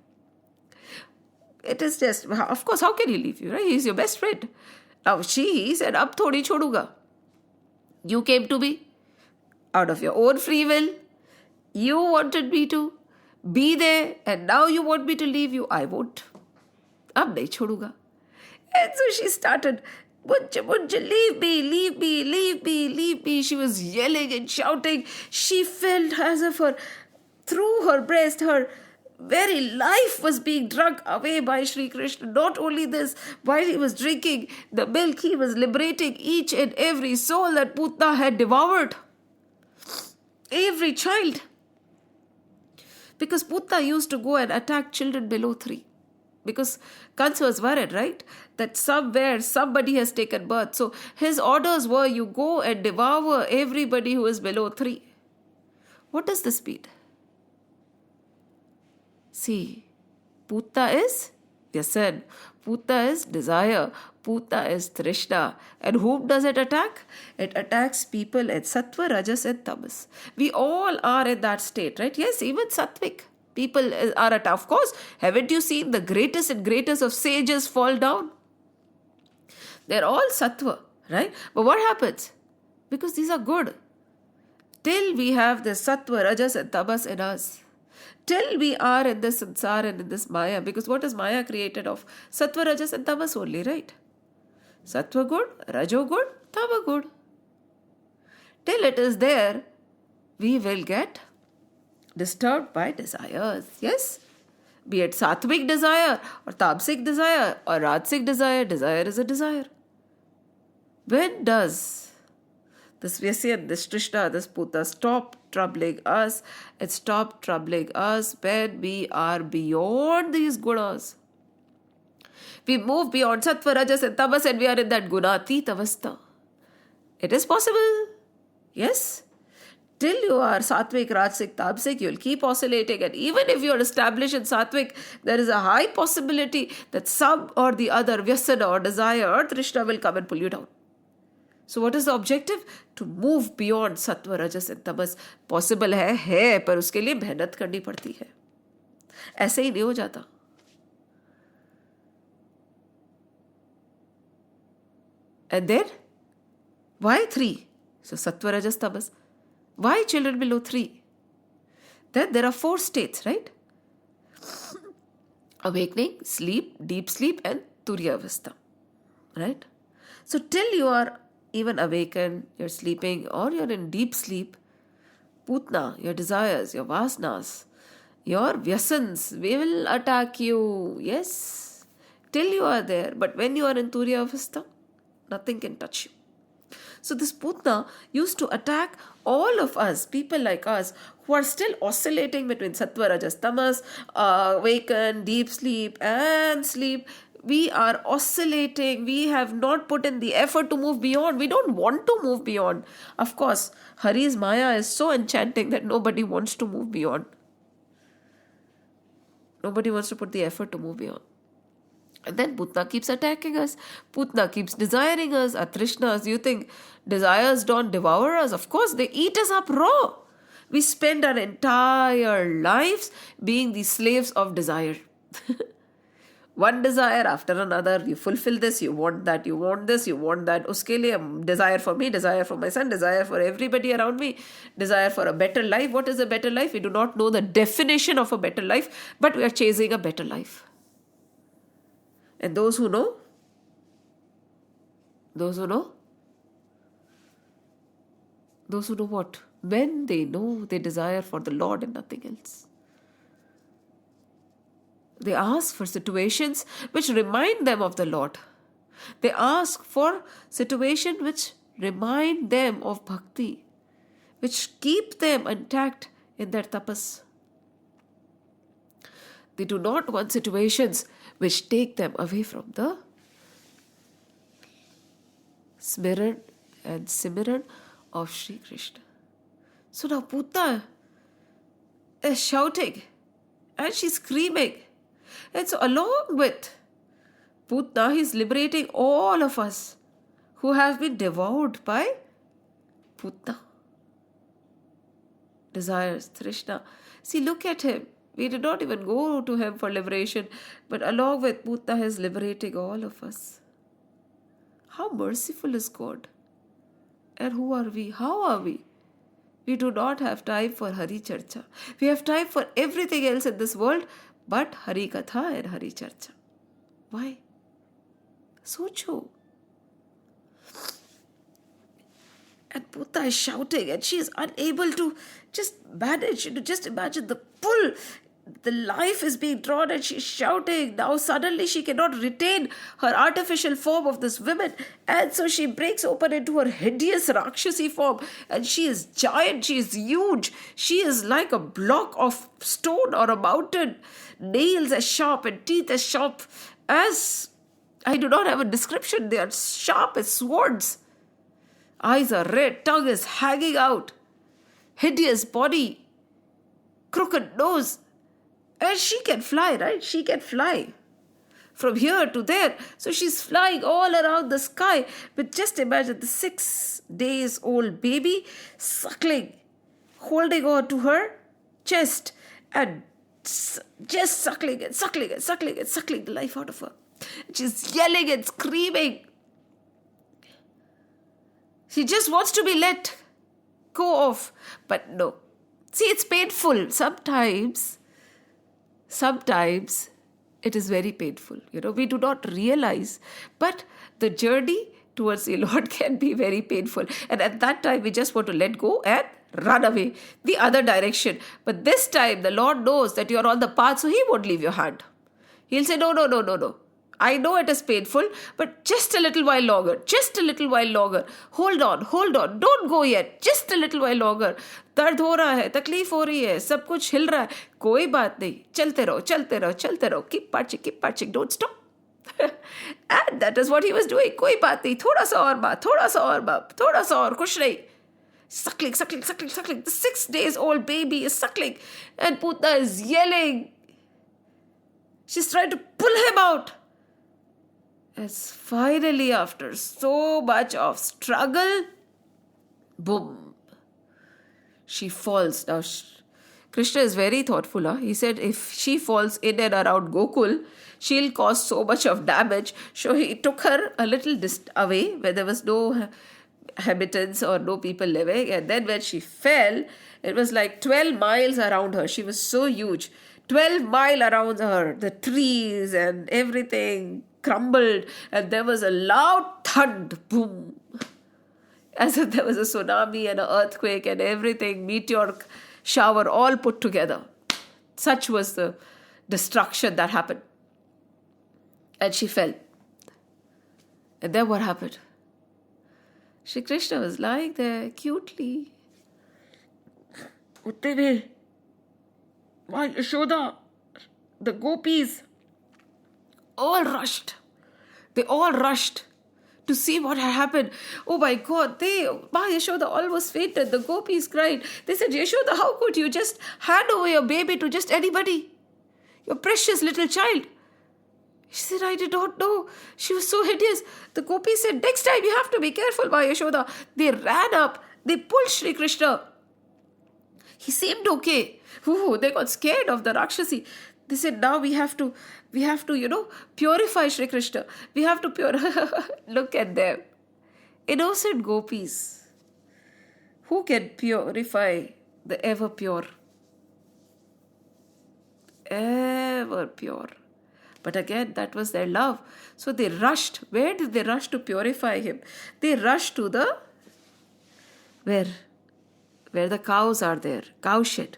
It is just, of course, how can he leave you, right? He is your best friend. Now he said, Ab thodi choduga. You came to me out of your own free will. You wanted me to be there, and now you want me to leave you. I won't. Ab nahi choduga. And so she started, Muncha, Muncha, leave me, leave me, leave me, leave me. She was yelling and shouting. She felt as if through her breast, her very life was being drunk away by Shri Krishna. Not only this, while he was drinking the milk, he was liberating each and every soul that Putana had devoured. Every child. Because Putana used to go and attack children below 3. Because Kansa was worried, right? That somewhere somebody has taken birth. So his orders were, you go and devour everybody who is below 3. What does this mean? See, Puta is Vyasan. Puta is desire. Puta is Trishna. And whom does it attack? It attacks people in Sattva, Rajas and Tamas. We all are in that state, right? Yes, even Sattvik people are at. Of course, haven't you seen the greatest and greatest of sages fall down? They're all Sattva, right? But what happens? Because these are good. Till we have the Sattva, Rajas and Tamas in us. Till we are in this samsara and in this Maya. Because what is Maya created of? Sattva, Rajas and Tamas only, right? Sattva good, Rajo good, Tama good. Till it is there, we will get disturbed by desires. Yes? Be it Sattvic desire or Tamsic desire or Rajasic desire, desire is a desire. When does this Vyasyan, this Trishna, this Puta stop troubling us? It stopped troubling us when we are beyond these gunas. We move beyond Sattva, Rajas and Tamas and we are in that Gunatita avastha. It is possible. Yes. Till you are Sattvic, Rajasic, Tamsic, you will keep oscillating. And even if you are established in Sattvic, there is a high possibility that some or the other Vyasana or desire or Trishna will come and pull you down. So what is the objective? To move beyond Sattva, Rajas and Tamas. Possible है पर उसके लिए मेहनत करनी पड़ती है. ऐसे ही नहीं हो जाता. And then, why 3? So Sattva, Rajas, Tamas. Why children below 3? Then there are 4 states, right? Awakening, sleep, deep sleep and Turiya Avastha. Right? So till you are even awakened, you're sleeping or you're in deep sleep, Putna, your desires, your vasanas, your vyasans, we will attack you. Yes. Till you are there. But when you are in Turiya Avastha, nothing can touch you. So this Putna used to attack all of us, people like us, who are still oscillating between Sattva, Rajas, Tamas, awaken, deep sleep and sleep. We are oscillating. We have not put in the effort to move beyond. We don't want to move beyond. Of course, Hari's Maya is so enchanting that nobody wants to move beyond. Nobody wants to put the effort to move beyond. And then Putna keeps attacking us. Putna keeps desiring us. Our Trishnas, you think desires don't devour us? Of course, they eat us up raw. We spend our entire lives being the slaves of desire. One desire after another. You fulfill this, you want that, you want this, you want that. Uske liye desire for me, desire for my son, desire for everybody around me, desire for a better life. What is a better life? We do not know the definition of a better life, but we are chasing a better life. And those who know what? When they know they desire for the Lord and nothing else. They ask for situations which remind them of the Lord. They ask for situations which remind them of bhakti, which keep them intact in their tapas. They do not want situations which take them away from the smiran and simran of Sri Krishna. So now Putana is shouting and she's screaming. And so along with Putana, he's liberating all of us who have been devoured by Putana. Desires, Trishna. See, look at him. We did not even go to him for liberation, but along with Putana, he is liberating all of us. How merciful is God? And who are we? How are we? We do not have time for Hari Charcha. We have time for everything else in this world, but Hari Katha and Hari Charcha. Why? Socho. And Putana is shouting and she is unable to just manage. Just imagine the pull the life is being drawn and she's shouting. Now suddenly she cannot retain her artificial form of this woman, and so she breaks open into her hideous Rakshasi form, and she is giant, she is huge, she is like a block of stone or a mountain, nails as sharp and teeth as sharp as, I do not have a description, they are sharp as swords. Eyes are red, tongue is hanging out, hideous body, crooked nose. And she can fly, right? She can fly from here to there. So she's flying all around the sky. But just imagine the 6 days old baby suckling, holding on to her chest and just suckling and suckling and suckling and suckling the life out of her. She's yelling and screaming. She just wants to be let go of. But no. See, it's painful. Sometimes it is very painful. We do not realize. But the journey towards the Lord can be very painful. And at that time, we just want to let go and run away the other direction. But this time, the Lord knows that you are on the path, so He won't leave your hand. He'll say, no. I know it is painful, but just a little while longer. Just a little while longer. Hold on. Don't go yet. Just a little while longer. दर्द हो रहा है, तकलीफ हो रही है, सब कुछ हिल रहा है. कोई बात नहीं. चलते रहो. Keep marching. Don't stop. And that is what he was doing. कोई बात नहीं. थोड़ा सा और, कुछ नहीं. Suckling. The 6 days old baby is suckling. And Putana is yelling. She's trying to pull him out. As finally, after so much of struggle, boom, she falls. Now, Krishna is very thoughtful. He said if she falls in and around Gokul, she'll cause so much of damage. So he took her a little away where there was no inhabitants or no people living. And then when she fell, it was like 12 miles around her. She was so huge. 12 miles around her. The trees and everything crumbled, and there was a loud thud, boom, as if there was a tsunami and an earthquake and everything, meteoric shower all put together. Such was the destruction that happened. And she fell. And then what happened? Shri Krishna was lying there cutely. Uttave, my Yashoda, the gopis, all rushed. They all rushed to see what had happened. Oh my God, Ma Yashoda almost fainted. The gopis cried. They said, Yashoda, how could you just hand over your baby to just anybody? Your precious little child. She said, I did not know. She was so hideous. The gopis said, next time you have to be careful, Ma Yashoda. They ran up. They pulled Shri Krishna. He seemed okay. Ooh, they got scared of the Rakshasi. They said, now we have to, purify Shri Krishna. We have to purify. Look at them. Innocent gopis. Who can purify the ever pure? Ever pure. But again, that was their love. So they rushed. Where did they rush to purify him? They rushed to the, where the cows are there. Cow shed.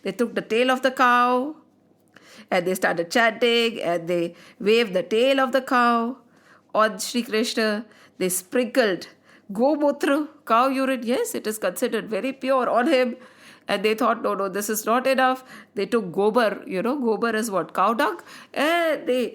They took the tail of the cow, and they started chanting, and they waved the tail of the cow on Shri Krishna. They sprinkled gomutra, cow urine. Yes, it is considered very pure, on him. And they thought, no, this is not enough. They took gobar. Gobar is what? Cow dung. And they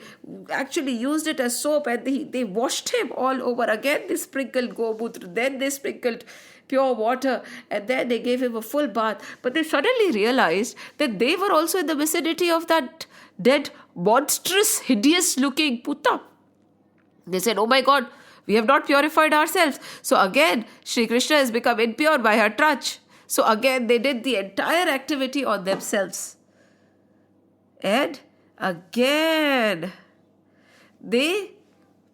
actually used it as soap, and they washed him all over. Again, they sprinkled gomutra. Then they sprinkled pure water, and then they gave him a full bath. But they suddenly realized that they were also in the vicinity of that dead, monstrous, hideous-looking Putta. They said, oh my God, we have not purified ourselves. So again, Shri Krishna has become impure by her touch. So again, they did the entire activity on themselves. And again, they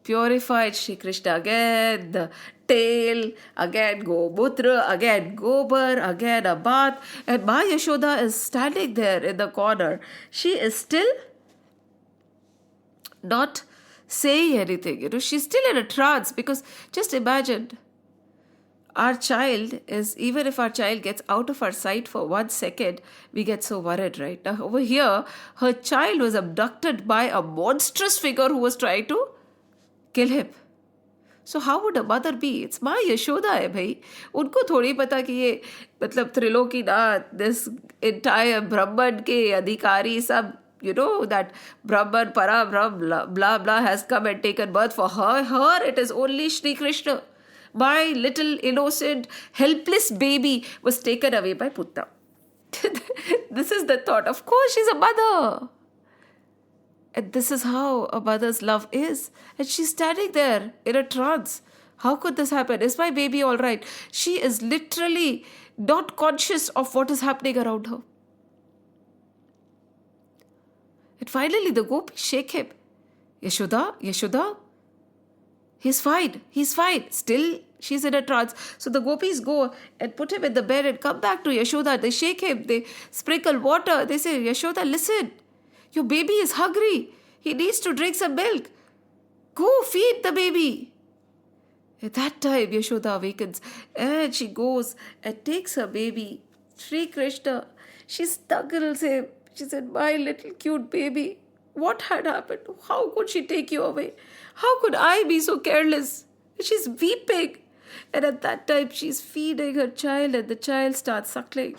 purified Shri Krishna. Again, the tail, again gomutra, again gobar, again a bath. And Ma Yashoda is standing there in the corner. She is still not saying anything. She's still in a trance, because just imagine, Our child is, even if our child gets out of our sight for 1 second, we get so worried, right? Now, over here, her child was abducted by a monstrous figure who was trying to kill him. So how would a mother be? It's माँ यशोदा है भाई. उनको थोड़ी पता कि ये मतलब Trilokinath, this entire Brahman के अधिकारी सब, you know, that Brahman, Parabrahm, blah blah has come and taken birth for her. Her, it is only Shri Krishna. My little innocent, helpless baby was taken away by Putana. This is the thought. Of course, she's a mother. And this is how a mother's love is. And she's standing there in a trance. How could this happen? Is my baby all right? She is literally not conscious of what is happening around her. And finally, the gopis shake him. Yashoda, Yashoda, he's fine. He's fine. Still, she's in a trance. So the gopis go and put him in the bed and come back to Yashoda. They shake him. They sprinkle water. They say, Yashoda, listen. Your baby is hungry. He needs to drink some milk. Go feed the baby. At that time, Yashoda awakens and she goes and takes her baby, Sri Krishna. She snuggles him. She said, my little cute baby, what had happened? How could she take you away? How could I be so careless? She's weeping. And at that time, she's feeding her child and the child starts suckling.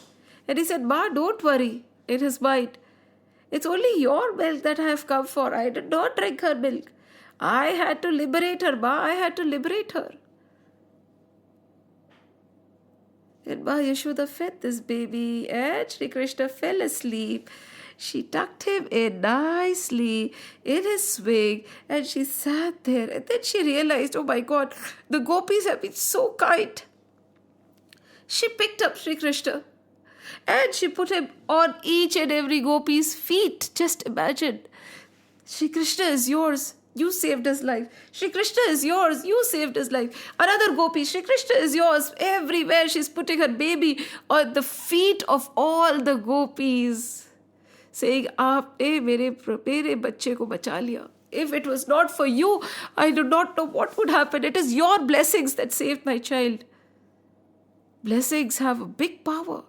And he said, Ma, don't worry. In his mind, it's only your milk that I have come for. I did not drink her milk. I had to liberate her, Ma. I had to liberate her. And Ma Yashoda fed this baby and Shri Krishna fell asleep. She tucked him in nicely in his swing and she sat there. And then she realized, oh my God, the gopis have been so kind. She picked up Shri Krishna and she put him on each and every gopi's feet. Just imagine. Shri Krishna is yours. You saved his life. Shri Krishna is yours. You saved his life. Another gopi. Shri Krishna is yours. Everywhere she's putting her baby on the feet of all the gopis. Saying, aapne mere bachche ko bacha liya. If it was not for you, I do not know what would happen. It is your blessings that saved my child. Blessings have a big power.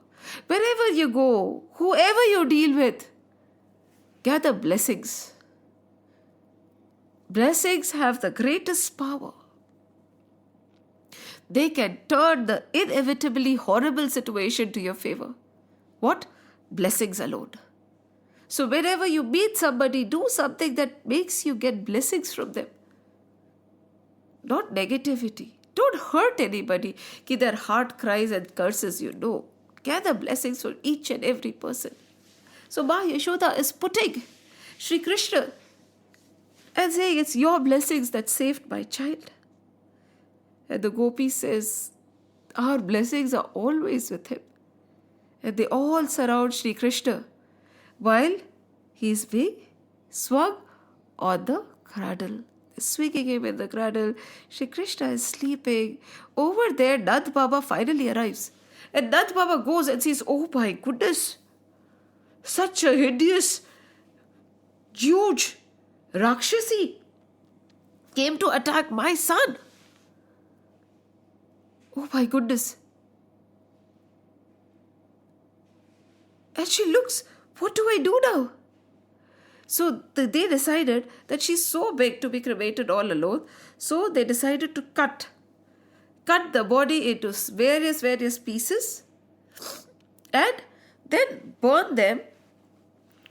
Wherever you go, whoever you deal with, gather blessings. Blessings have the greatest power. They can turn the inevitably horrible situation to your favor. What? Blessings alone. So whenever you meet somebody, do something that makes you get blessings from them. Not negativity. Don't hurt anybody. Ki their heart cries and curses you. No. Gather blessings for each and every person. So Ma Yashoda is putting Shri Krishna and saying, it's your blessings that saved my child. And the gopi says, our blessings are always with him. And they all surround Shri Krishna while he is being swung on the cradle. Swinging him in the cradle. Shri Krishna is sleeping. Over there, Nand Baba finally arrives. And Nand Baba goes and says, oh my goodness, such a hideous, huge Rakshasi came to attack my son. Oh my goodness. And she looks, what do I do now? So they decided that she's so big to be cremated all alone. So they decided to cut the body into various pieces and then burn them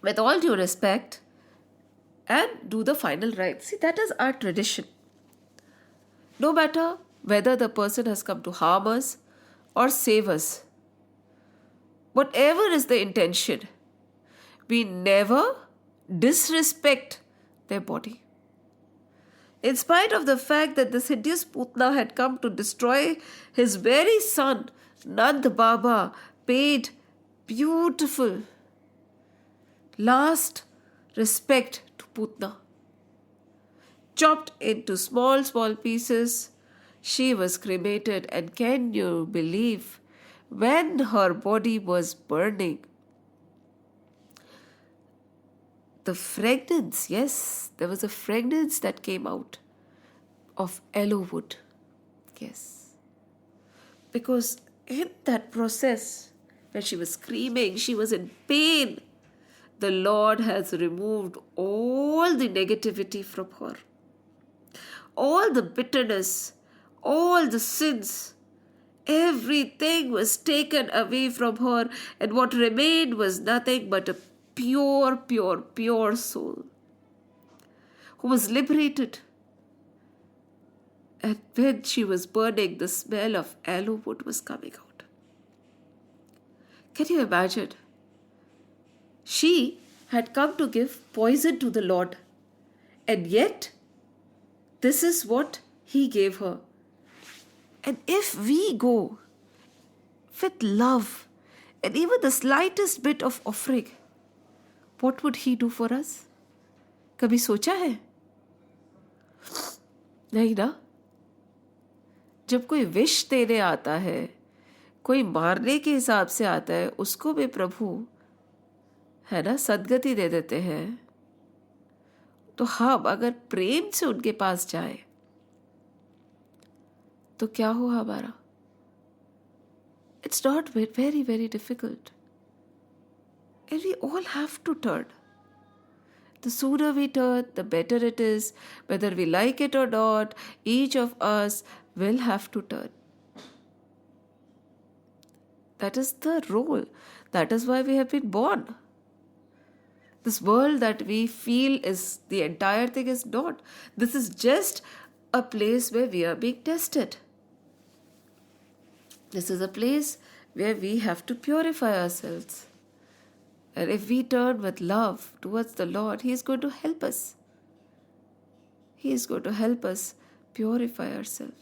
with all due respect and do the final rites. See, that is our tradition. No matter whether the person has come to harm us or save us, whatever is the intention, we never disrespect their body. In spite of the fact that this hideous Putana had come to destroy his very son, Nand Baba paid beautiful last respect to Putana. Chopped into small pieces, she was cremated, and can you believe, when her body was burning, the fragrance, yes, there was a fragrance that came out of aloe wood. Yes. Because in that process, when she was screaming, she was in pain, the Lord has removed all the negativity from her, all the bitterness, all the sins. Everything was taken away from her, and what remained was nothing but a pure, pure, pure soul who was liberated. And when she was burning, the smell of aloe wood was coming out. Can you imagine? She had come to give poison to the Lord, and yet this is what He gave her. And if we go with love and even the slightest bit of offering, what would He do for us? कभी सोचा है? नहीं ना? जब कोई wish देने आता है, कोई मारने के हिसाब से आता है, उसको भी प्रभु है ना सद्गति दे देते हैं. तो हम अगर प्रेम से उनके पास जाए तो क्या हो हमारा? It's not very, very difficult. And we all have to turn. The sooner we turn, the better it is. Whether we like it or not, each of us will have to turn. That is the role. That is why we have been born. This world that we feel is the entire thing is not. This is just a place where we are being tested. This is a place where we have to purify ourselves. And if we turn with love towards the Lord, He is going to help us. He is going to help us purify ourselves.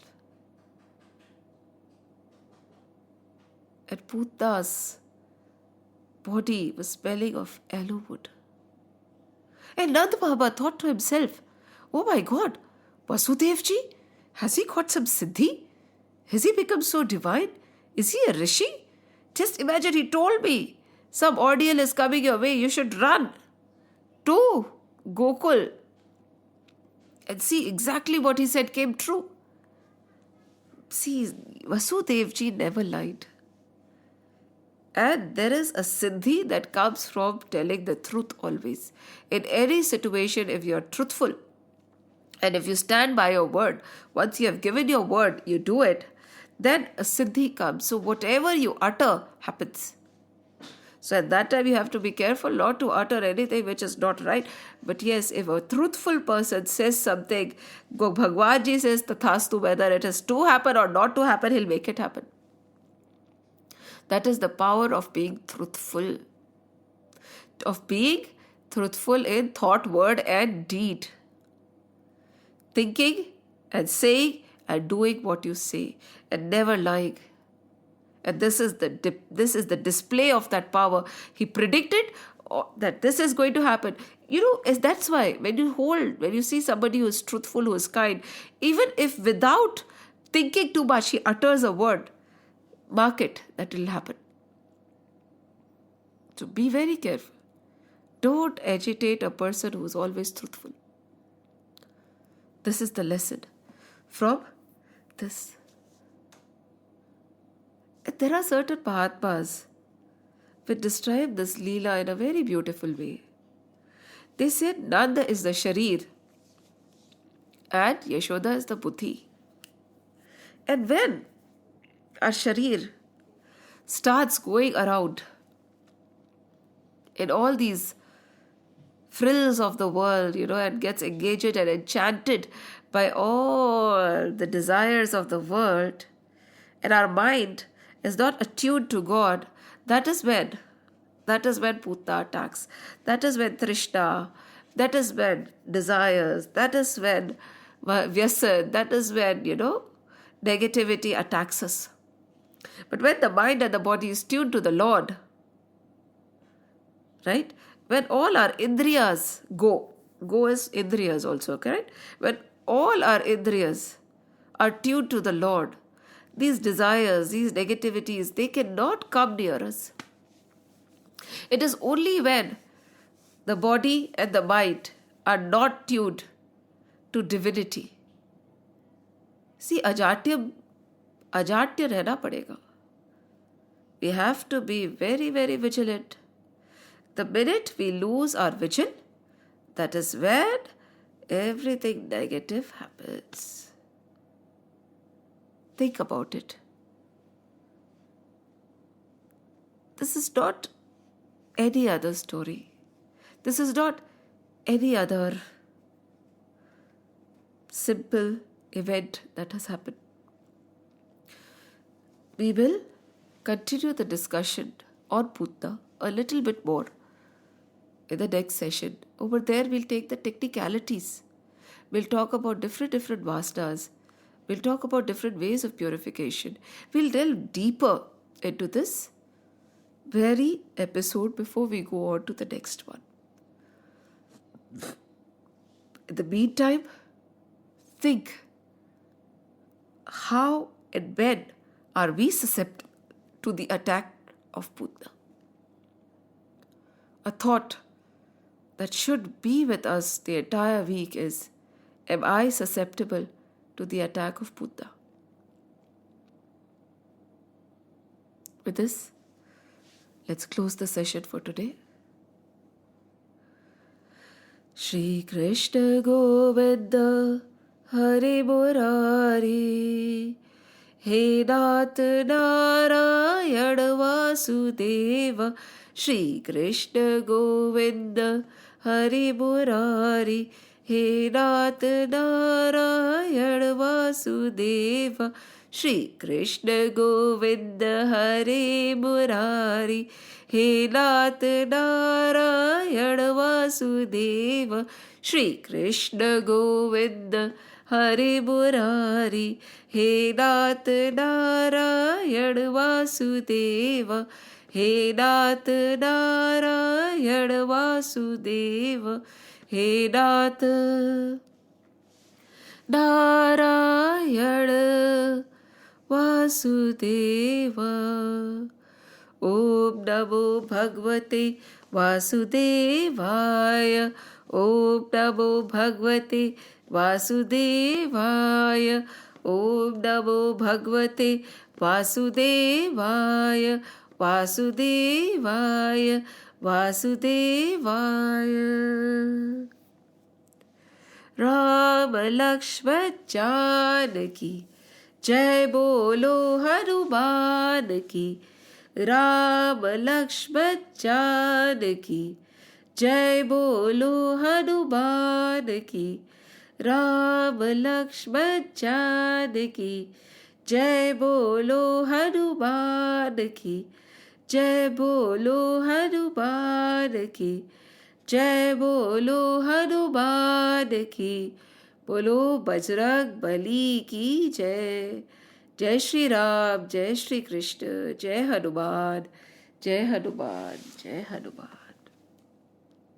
And Putana's body was smelling of aloe wood. And Nand Baba thought to himself, oh my God, Vasudev ji, has he got some siddhi? Has he become so divine? Is he a rishi? Just imagine, he told me, some ordeal is coming your way, you should run to Gokul. And see, exactly what he said came true. See, Vasudev ji never lied. And there is a siddhi that comes from telling the truth always. In any situation, if you are truthful and if you stand by your word, once you have given your word, you do it, then a siddhi comes. So whatever you utter happens. So at that time you have to be careful not to utter anything which is not right. But yes, if a truthful person says something, Bhagwan ji says tathastu, whether it is to happen or not to happen, he'll make it happen. That is the power of being truthful. Of being truthful in thought, word and deed. Thinking and saying and doing what you say and never lying. And this is the display of that power. He predicted that this is going to happen. You know, that's why when you see somebody who is truthful, who is kind, even if without thinking too much, he utters a word, mark it, that will happen. So be very careful. Don't agitate a person who is always truthful. This is the lesson from this. There are certain Mahatmas which describe this Leela in a very beautiful way. They said Nanda is the Sharir and Yashoda is the Buddhi. And when our Sharir starts going around in all these frills of the world, and gets engaged and enchanted by all the desires of the world, and our mind is not attuned to God, that is when Putana attacks. That is when Trishna, that is when desires, that is when Vyasan, that is when, negativity attacks us. But when the mind and the body is tuned to the Lord, right? When all our indriyas go is indriyas also, correct? When all our indriyas are tuned to the Lord, these desires, these negativities, they cannot come near us. It is only when the body and the mind are not tuned to divinity. See, Ajatyam अजाट्य रहना पड़ेगा. We have to be very, very vigilant. The minute we lose our vigil, that is when everything negative happens. Think about it. This is not any other story. This is not any other simple event that has happened. We will continue the discussion on Putana a little bit more in the next session. Over there, we'll take the technicalities. We'll talk about different vasanas. We'll talk about different ways of purification. We'll delve deeper into this very episode before we go on to the next one. In the meantime, think how and when are we susceptible to the attack of Putana? A thought that should be with us the entire week is, am I susceptible to the attack of Putana? With this, let's close the session for today. Shri Krishna Govinda Hari Murari He Nath Narayana Vasudeva Shri Krishna Govinda Hari Murari He Nath Narayana Vasudeva Shri Krishna Govinda Hari Murari He Nath Narayana Vasudeva Shri Krishna Govinda Hari Murari He Nath Narayana Vasudeva He Nath Narayana Vasudeva He Nath Narayana Vasudeva. Om Namo Bhagwate Vasudevaya. Om Namo Bhagwate Vasudevaya. Om Namo Bhagwate Vasudevaya. Vasudevaya. Vasudevaya. Ram Lakshman Janaki Jai Bolo Hanuman Ki Ram Lakshman Janaki Jai Bolo Hanuman Ki Ram Lakshman Janaki Jai Bolo Hanuman Ki Jai Bolo Hanuman Ki Jai Bolo Hanuman Ki Bolo Bajrang Bali Ki Jai. Jai Shri Ram, Jai Shri Krishna, Jai Hanuman, Jai Hanuman, Jai Hanuman.